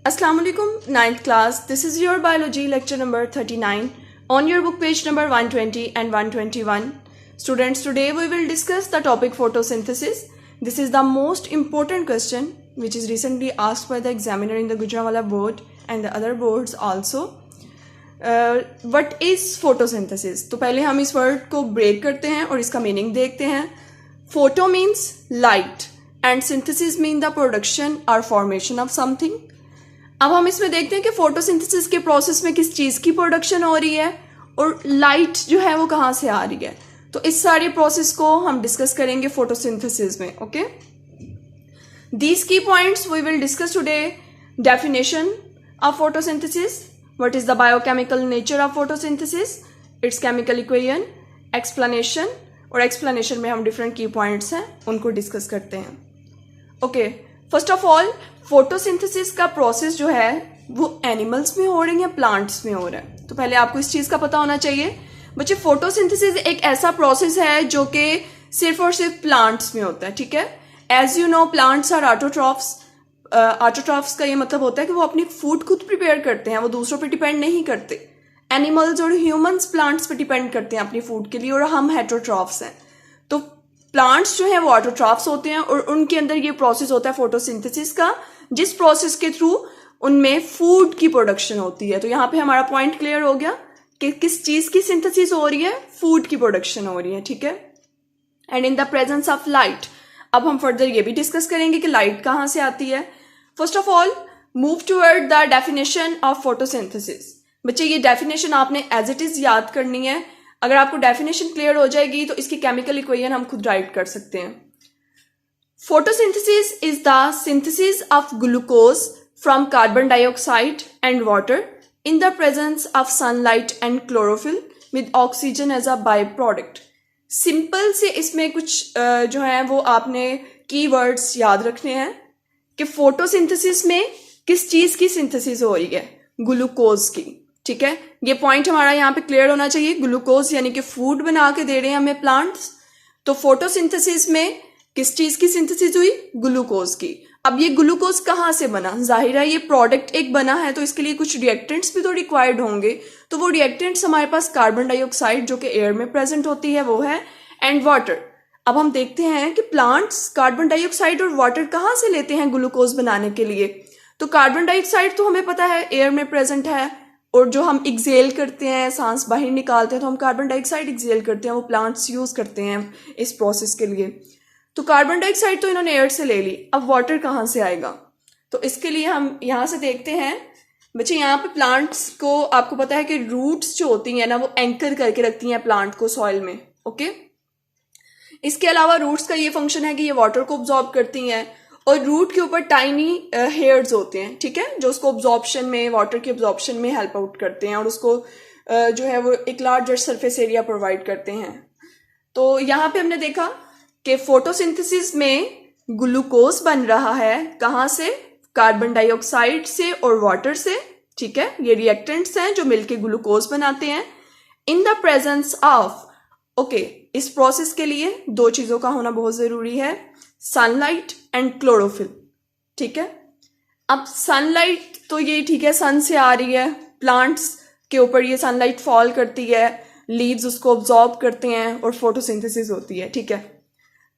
Assalamu alaikum, 9th class. This is your biology lecture number 39 on your book page number 120 and 121. Students, today we will discuss the topic photosynthesis. This is the most important question which is recently asked by the examiner in the Gujranwala board and the other boards also. What is photosynthesis? तो पहले हम इस word को break करते हैं और इसका meaning देखते हैं. Photo means light and synthesis mean the production or formation of something. अब हम इसमें देखते हैं कि फोटोसिंथेसिस के प्रोसेस में किस चीज़ की प्रोडक्शन हो रही है और लाइट जो है वो कहाँ से आ रही है. तो इस सारे प्रोसेस को हम डिस्कस करेंगे फोटोसिंथेसिस में. Okay, these key points we will discuss today. Definition of photosynthesis, what is the biochemical nature of photosynthesis, its chemical equation, explanation, और एक्सप्लेनेशन में हम डिफरेंट की पॉइंट्स हैं उनको डिस्कस करते हैं. Okay, first of all photosynthesis का process जो है वो एनिमल्स में हो रही है, प्लांट्स में हो रहा है. तो पहले आपको इस चीज़ का पता होना चाहिए बच्चे. फोटोसिंथेसिस एक ऐसा प्रोसेस है जो कि सिर्फ और सिर्फ प्लांट्स में होता है. ठीक है, as you know plants are autotrophs. Autotrophs का ये मतलब होता है कि वो अपनी फूड खुद प्रिपेयर करते हैं, वो दूसरों पर डिपेंड नहीं करते. एनिमल्स और ह्यूमंस प्लांट्स पर डिपेंड करते हैं अपनी फूड के लिए, और हम हेटरोट्रॉफ्स हैं. तो प्लांट्स जो है वो ऑटोट्रॉफ्स होते हैं और उनके अंदर ये प्रोसेस होता है फोटोसिंथेसिस का, जिस प्रोसेस के थ्रू उनमें फूड की प्रोडक्शन होती है. तो यहाँ पे हमारा पॉइंट क्लियर हो गया कि किस चीज की सिंथेसिस हो रही है, फूड की प्रोडक्शन हो रही है. ठीक है, and in the presence of light. अब हम फर्दर ये भी डिस्कस करेंगे कि लाइट कहाँ से आती है. First of all move toward the definition of photosynthesis. बच्चे ये डेफिनेशन आपने एज इट इज याद करनी है. अगर आपको डेफिनेशन क्लियर हो जाएगी तो इसकी केमिकल इक्वेशन हम खुद राइट कर सकते हैं. Photosynthesis is the synthesis of glucose from carbon dioxide and water in the presence of sunlight and chlorophyll with oxygen as a byproduct. Simple से इसमें कुछ जो है वो आपने कीवर्ड्स याद रखने हैं कि फोटोसिंथेसिस में किस चीज की सिंथेसिस हो रही है, ग्लूकोज की. ठीक है, ये पॉइंट हमारा यहाँ पे क्लियर होना चाहिए. ग्लूकोज यानी कि फूड बना के दे रहे हैं हमें प्लांट्स. तो फोटोसिंथेसिस में किस चीज की सिंथेसिस हुई, ग्लूकोज की. अब ये ग्लूकोज कहाँ से बना, जाहिर है ये प्रोडक्ट एक बना है तो इसके लिए कुछ रिएक्टेंट्स भी तो रिक्वायर्ड होंगे. तो वो रिएक्टेंट्स हमारे पास कार्बन डाइऑक्साइड जो कि एयर में प्रेजेंट होती है वो है, एंड वाटर. अब हम देखते हैं कि प्लांट्स कार्बन डाइऑक्साइड और वाटर कहाँ से लेते हैं ग्लूकोज बनाने के लिए. तो कार्बन डाइऑक्साइड तो हमें पता है एयर में प्रेजेंट है, और जो हम एक्सेल करते हैं, सांस बाहर निकालते हैं तो हम कार्बन डाइऑक्साइड एक्सेल करते हैं, वो प्लांट्स यूज करते हैं इस प्रोसेस के लिए. तो कार्बन डाइऑक्साइड तो इन्होंने एयर से ले ली, अब वाटर कहाँ से आएगा. तो इसके लिए हम यहाँ से देखते हैं बच्चे. यहाँ पे प्लांट्स को आपको पता है कि रूट्स जो होती हैं ना वो एंकर करके रखती हैं प्लांट को सॉइल में. ओके, इसके अलावा रूट्स का ये फंक्शन है कि ये वाटर को ऑब्जॉर्ब करती हैं, और रूट के ऊपर टाइनी हेयर्स होते हैं. ठीक है, जो उसको ऑब्जॉर्प्शन में, वाटर के ऑब्जॉर्प्शन में हेल्प आउट करते हैं और उसको जो है वो एक लार्जर सरफेस एरिया प्रोवाइड करते हैं. तो यहाँ पे हमने देखा कि फोटोसिंथेसिस में ग्लूकोज बन रहा है कहाँ से, कार्बन डाइऑक्साइड से और वाटर से. ठीक है, ये रिएक्टेंट्स हैं जो मिलके ग्लूकोज बनाते हैं in the presence of. Okay, इस प्रोसेस के लिए दो चीजों का होना बहुत जरूरी है, सनलाइट एंड क्लोरोफिल. ठीक है, अब सनलाइट तो ये ठीक है सन से आ रही है, प्लांट्स के ऊपर ये सनलाइट फॉल करती है, लीव्स उसको ऑब्जॉर्ब करते हैं और फोटोसिंथेसिस होती है. ठीक है,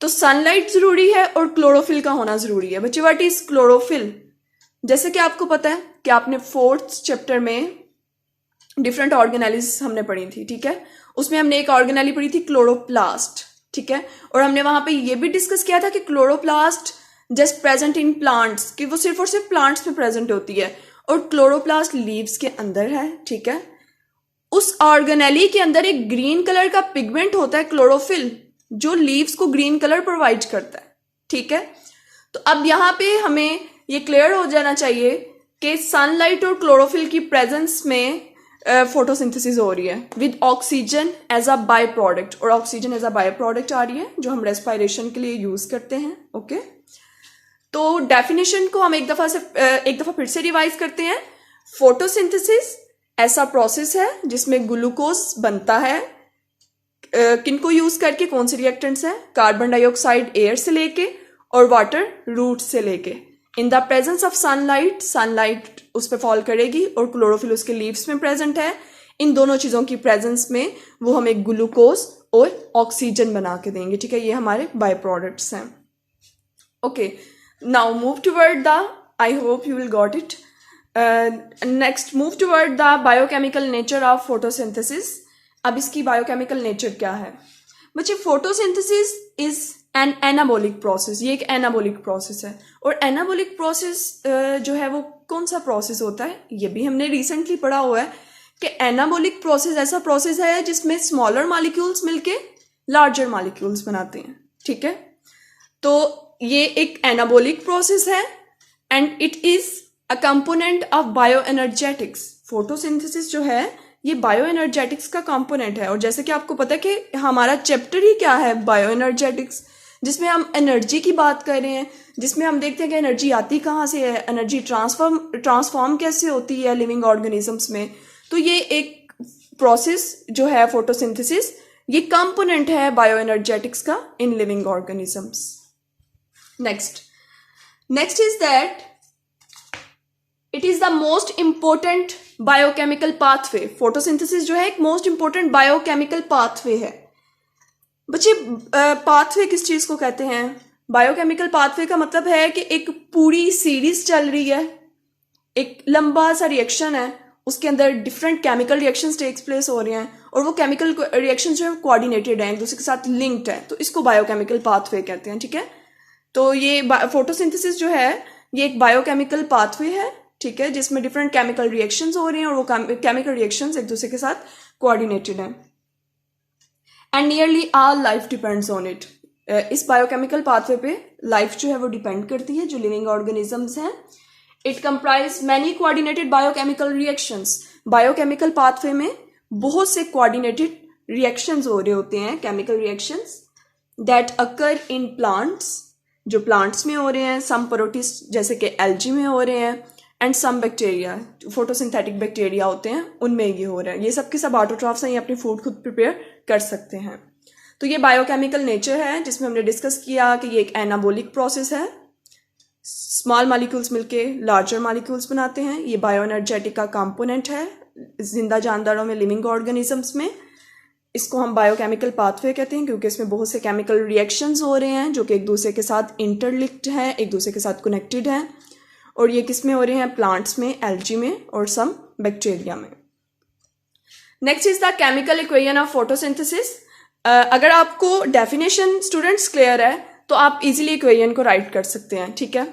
तो सनलाइट जरूरी है और क्लोरोफिल का होना जरूरी है. बच्चे व्हाट इज क्लोरोफिल? जैसे कि आपको पता है कि आपने 4th चैप्टर में डिफरेंट ऑर्गेनेलिज हमने पढ़ी थी. ठीक है, उसमें हमने एक ऑर्गेनेली पढ़ी थी क्लोरोप्लास्ट. ठीक है, और हमने वहां पे ये भी डिस्कस किया था कि chloroplast just present in plants, कि वो सिर्फ और सिर्फ प्लांट्स में प्रेजेंट होती है, और क्लोरोप्लास्ट लीव्स के अंदर है. ठीक है, उस ऑर्गेनेली के अंदर एक ग्रीन कलर का पिगमेंट होता है क्लोरोफिल, जो लीव्स को ग्रीन कलर प्रोवाइड करता है. ठीक है, तो अब यहाँ पे हमें ये क्लियर हो जाना चाहिए कि सनलाइट और क्लोरोफिल की प्रेजेंस में फोटोसिंथेसिस हो रही है with oxygen as a byproduct, और oxygen as a byproduct आ रही है जो हम रेस्पिरेशन के लिए यूज करते हैं. ओके, तो डेफिनेशन को हम एक दफा फिर से रिवाइज करते हैं. फोटोसिंथेसिस ऐसा प्रोसेस है जिसमें ग्लूकोज बनता है, किनको यूज करके, कौन से रिएक्टेंट्स हैं, कार्बन डाइऑक्साइड एयर से लेके और वाटर रूट से लेके, in the presence of sunlight. Sunlight उस पर फॉल करेगी और क्लोरोफिल उसके लीव्स में प्रेजेंट है। इन दोनों चीज़ों की प्रेजेंस में वो हमें ग्लूकोज और ऑक्सीजन बना के देंगे। ठीक है, ये हमारे बाय प्रोडक्ट्स हैं। Okay, now move toward the, I hope you will got it. Next move toward the biochemical nature of photosynthesis. अब इसकी बायोकेमिकल नेचर क्या है बच्चे? Photosynthesis is an anabolic process. ये एक एनाबॉलिक प्रोसेस है। और एनाबॉलिक प्रोसेस जो है वो कौन सा प्रोसेस होता है? ये भी हमने रिसेंटली पढ़ा हुआ है कि एनाबॉलिक प्रोसेस ऐसा प्रोसेस है जिसमें स्मॉलर मॉलिक्यूल्स मिलके लार्जर मॉलिक्यूल्स बनाते हैं। ठीक है, तो ये एक एनाबॉलिक प्रोसेस है and it is a component of bioenergetics. Photosynthesis जो है ये बायोएनर्जेटिक्स का कंपोनेंट है। और जैसे कि आपको पता है कि हमारा चैप्टर ही क्या है? बायोएनर्जेटिक्स, जिसमें हम एनर्जी की बात कर रहे हैं, जिसमें हम देखते हैं कि एनर्जी आती कहाँ से है, एनर्जी ट्रांसफॉर्म कैसे होती है लिविंग ऑर्गेनिजम्स में। तो ये एक प्रोसेस जो है फोटोसिंथेसिस, ये कंपोनेंट है बायोएनर्जेटिक्स का in living organisms. Next is that it is the most important biochemical pathway. Photosynthesis जो है एक मोस्ट इंपॉर्टेंट बायोकेमिकल पाथवे है। बच्चे पाथवे किस चीज को कहते हैं? बायोकेमिकल पाथवे का मतलब है कि एक पूरी सीरीज चल रही है, एक लंबा सा रिएक्शन है, उसके अंदर different chemical reactions takes place हो रहे हैं और वो केमिकल रिएक्शंस जो है कोऑर्डिनेटेड हैं, एक दूसरे के साथ लिंक्ड है, तो इसको बायोकेमिकल पाथवे कहते हैं। ठीक है, तो ये फोटोसिंथेसिस जो है ये एक बायोकेमिकल पाथवे है। ठीक है, जिसमें डिफरेंट केमिकल रिएक्शंस हो रहे हैं और वो केमिकल रिएक्शंस एक दूसरे के साथ कोऑर्डिनेटेड हैं and nearly all life depends on it. इस बायोकेमिकल पाथवे पे लाइफ जो है वो डिपेंड करती है, जो लिविंग ऑर्गेनिजम्स हैं। It comprise many coordinated biochemical reactions. Biochemical pathway में बहुत से कोऑर्डिनेटेड रिएक्शंस हो रहे होते हैं, chemical reactions that occur in plants, जो प्लांट्स में हो रहे हैं, सम प्रोटिस्ट जैसे कि एल्गी में हो रहे हैं, and some bacteria, photosynthetic bacteria होते हैं, उनमें ये हो रहा है। ये सब के सब ऑटोट्रॉफ्स हैं, ये अपनी फूड खुद प्रिपेयर कर सकते हैं। तो ये बायोकेमिकल नेचर है जिसमें हमने डिस्कस किया कि ये एक एनाबॉलिक प्रोसेस है, स्मॉल मॉलिक्यूल्स मिलके लार्जर मॉलिक्यूल्स बनाते हैं। ये बायोएनर्जेटिक का कंपोनेंट है जिंदा जानदारों में, लिविंग ऑर्गेनिजम्स में। इसको हम बायोकेमिकल पाथवे कहते हैं क्योंकि इसमें बहुत से केमिकल रिएक्शंस हो रहे हैं जो कि एक दूसरे के साथ इंटरलिंक्ड हैं, एक दूसरे के साथ कनेक्टेड हैं। और ये किस में हो रहे हैं? प्लांट्स में, एल्गी में और सम बैक्टीरिया में। Next is the chemical equation of photosynthesis. अगर आपको डेफिनेशन स्टूडेंट्स क्लियर है तो आप इजीली इक्वेशन को राइट कर सकते हैं। ठीक है,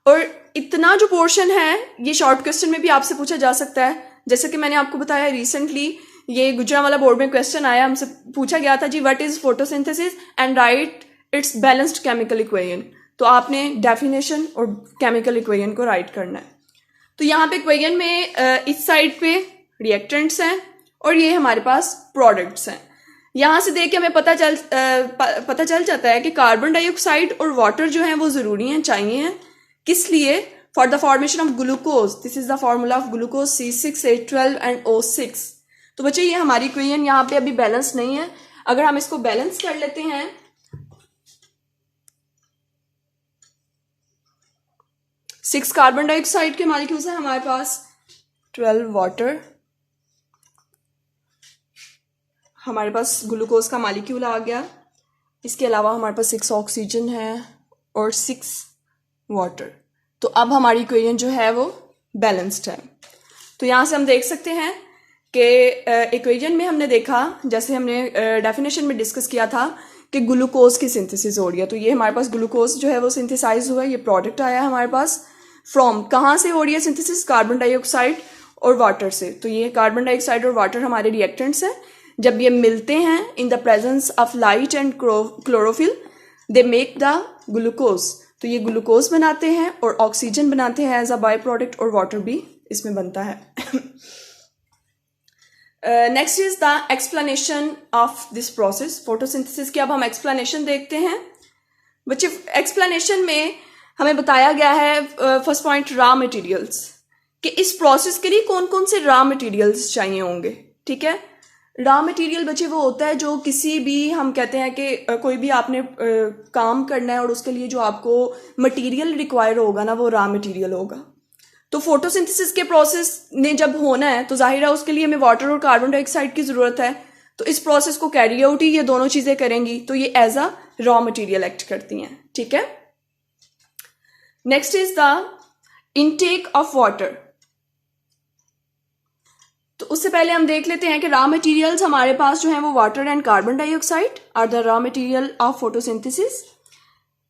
और इतना जो पोर्शन है ये शॉर्ट क्वेश्चन में भी आपसे पूछा जा सकता है। जैसे कि मैंने आपको बताया रिसेंटली ये गुजरांवाला बोर्ड में क्वेश्चन आया, हमसे पूछा गया था जी what is photosynthesis and write its balanced chemical equation. तो आपने डेफिनेशन और केमिकल इक्वेशन को राइट करना है। तो यहाँ पे इक्वेशन में इस साइड पे रिएक्टेंट्स हैं और ये हमारे पास प्रोडक्ट्स हैं। यहाँ से देख के हमें पता चल जाता है कि कार्बन डाइऑक्साइड और वाटर जो है वो ज़रूरी हैं, चाहिए हैं। किस लिए? For the formation of glucose. This is the formula of glucose C6H12 and O6। तो बच्चे ये हमारी इक्वेशन यहाँ पे अभी बैलेंस नहीं है। अगर हम इसको बैलेंस कर लेते हैं, 6 कार्बन डाइऑक्साइड के मॉलिक्यूल्स हैं हमारे पास, 12 वाटर, हमारे पास ग्लूकोज का मॉलिक्यूल आ गया, इसके अलावा हमारे पास 6 ऑक्सीजन है और 6 वाटर। तो अब हमारी इक्वेशन जो है वो बैलेंस्ड है। तो यहाँ से हम देख सकते हैं कि इक्वेशन में हमने देखा, जैसे हमने डेफिनेशन में डिस्कस किया था कि ग्लूकोज की सिंथेसिस हो रही है। तो ये हमारे पास ग्लूकोज जो है वो सिंथेसाइज हुआ है, ये प्रोडक्ट आया है हमारे पास। फ्रॉम कहाँ से हो रही है सिंथेसिस? कार्बन डाइऑक्साइड और वाटर से। तो ये कार्बन डाइऑक्साइड और वाटर हमारे रिएक्टेंट्स हैं। जब ये मिलते हैं in the presence of light and chlorophyll they make the glucose. तो ये ग्लूकोज बनाते हैं और ऑक्सीजन बनाते हैं एज अ बाय प्रोडक्ट, और वाटर भी इसमें बनता है। Next is the explanation of this process. Photosynthesis की अब हम एक्सप्लेनेशन देखते हैं। बच्चे एक्सप्लेनेशन में हमें बताया गया है फर्स्ट पॉइंट रॉ मटेरियल्स, कि इस प्रोसेस के लिए कौन कौन से रॉ मटेरियल्स चाहिए होंगे। ठीक है, रॉ मटेरियल बच्चे वो होता है जो किसी भी, हम कहते हैं कि कोई भी आपने काम करना है और उसके लिए जो आपको मटेरियल रिक्वायर होगा ना, वो रॉ मटेरियल होगा। तो फोटोसिंथेसिस के प्रोसेस ने जब होना है तो जाहिर है उसके लिए हमें वाटर और कार्बन डाइऑक्साइड की जरूरत है। तो इस प्रोसेस को कैरी आउट ही ये दोनों चीजें करेंगी, तो ये as a raw material act करती हैं। ठीक है, next is the intake of water. तो उससे पहले हम देख लेते हैं कि रॉ मटेरियल्स हमारे पास जो है वो water and carbon dioxide are the raw material of photosynthesis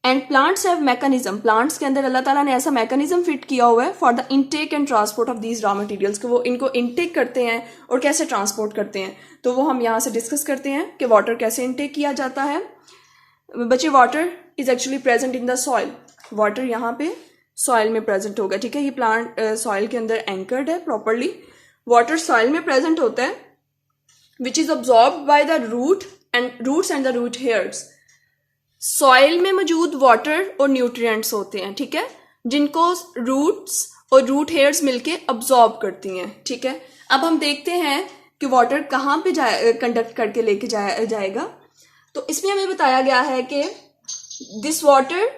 and plants have mechanism. Plants के अंदर अल्लाह ताला ने ऐसा मैकेनिज्म फिट किया हुआ है for the intake and transport of these raw materials, कि वो इनको इनटेक करते हैं और कैसे ट्रांसपोर्ट करते हैं। तो वो हम यहाँ से डिस्कस करते हैं कि वाटर कैसे इनटेक किया जाता है। बच्चे, water is actually present in the soil. Water यहाँ पे सॉइल में प्रेजेंट होगा। ठीक है, ये प्लांट सॉइल के अंदर एंकर्ड है प्रॉपरली। वाटर सॉइल में प्रेजेंट होता है which is absorbed by the roots and the root hairs. Soil में मौजूद वाटर और न्यूट्रिएंट्स होते हैं, ठीक है, जिनको रूट्स और रूट हेयर्स मिलके अब्जॉर्ब करती हैं। ठीक है, अब हम देखते हैं कि वाटर कहाँ पे कंडक्ट करके लेके जाएगा। तो इसमें हमें बताया गया है कि this water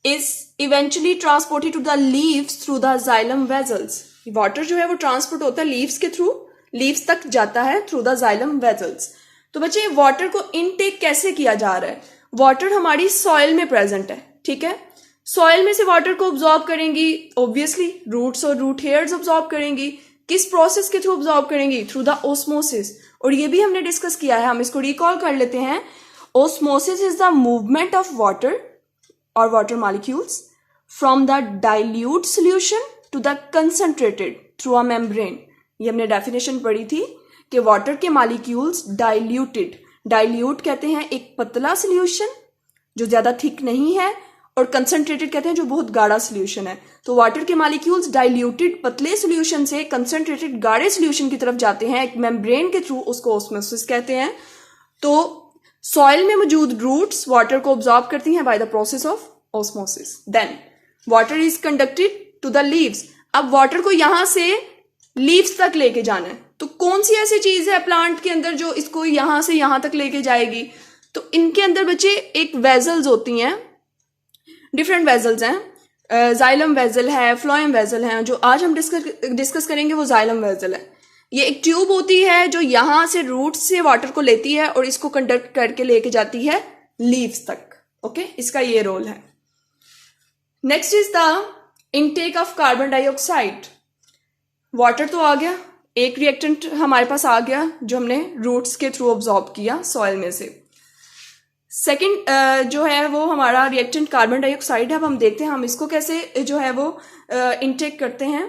is eventually transported to the leaves through the xylem vessels. Water जो है वो ट्रांसपोर्ट होता है लीव्स के थ्रू, लीव्स तक जाता है थ्रू द जाइलम वेजल्स। तो बच्चे, वाटर को इनटेक कैसे किया जा रहा है? वाटर हमारी सॉइल में प्रेजेंट है। ठीक है, सॉइल में से वाटर को ऑब्जॉर्ब करेंगी ऑब्वियसली रूट्स और रूट हेयर्स ऑब्जॉर्ब करेंगी। किस प्रोसेस के थ्रू ऑब्जॉर्ब करेंगी? Through the osmosis. और ये भी हमने डिस्कस किया है, हम इसको रिकॉल कर लेते हैं। Osmosis is the movement of water और water molecules from the dilute solution to the concentrated through a membrane. ये हमने डेफिनेशन पढ़ी थी कि वाटर के मॉलिक्यूल्स डाइल्यूट कहते हैं एक पतला सोल्यूशन जो ज्यादा थिक नहीं है, और कंसंट्रेटेड कहते हैं जो बहुत गाढ़ा सोल्यूशन है। तो वाटर के मॉलिक्यूल्स डाइल्यूटेड पतले सोल्यूशन से कंसंट्रेटेड गाढ़े सोल्यूशन की तरफ जाते हैं एक मेम्ब्रेन के थ्रू, उसको ऑस्मोसिस कहते हैं। तो सॉइल में मौजूद रूट्स वाटर को ऑब्जॉर्ब करती हैं by the process of osmosis. Then water is conducted to the leaves. अब वाटर को यहां से लीव्स तक लेके जाना है, तो कौन सी ऐसी चीज है प्लांट के अंदर जो इसको यहां से यहां तक लेके जाएगी? तो इनके अंदर बच्चे एक वेजल्स होती हैं, डिफरेंट वेजल्स हैं। जाइलम वेजल है, फ्लोएम वेजल है। जो आज हम डिस्कस करेंगे वो जाइलम वेजल है। ये एक ट्यूब होती है जो यहां से रूट से वाटर को लेती है और इसको कंडक्ट करके लेके जाती है लीव्स तक। ओके, इसका ये रोल है। Next is the intake of carbon dioxide. Water तो आ गया, एक रिएक्टेंट हमारे पास आ गया जो हमने रूट्स के थ्रू ऑब्जॉर्ब किया सॉइल में से। सेकंड जो है वो हमारा रिएक्टेंट कार्बन डाइऑक्साइड है। अब हम देखते हैं हम इसको कैसे जो है वो इनटेक करते हैं।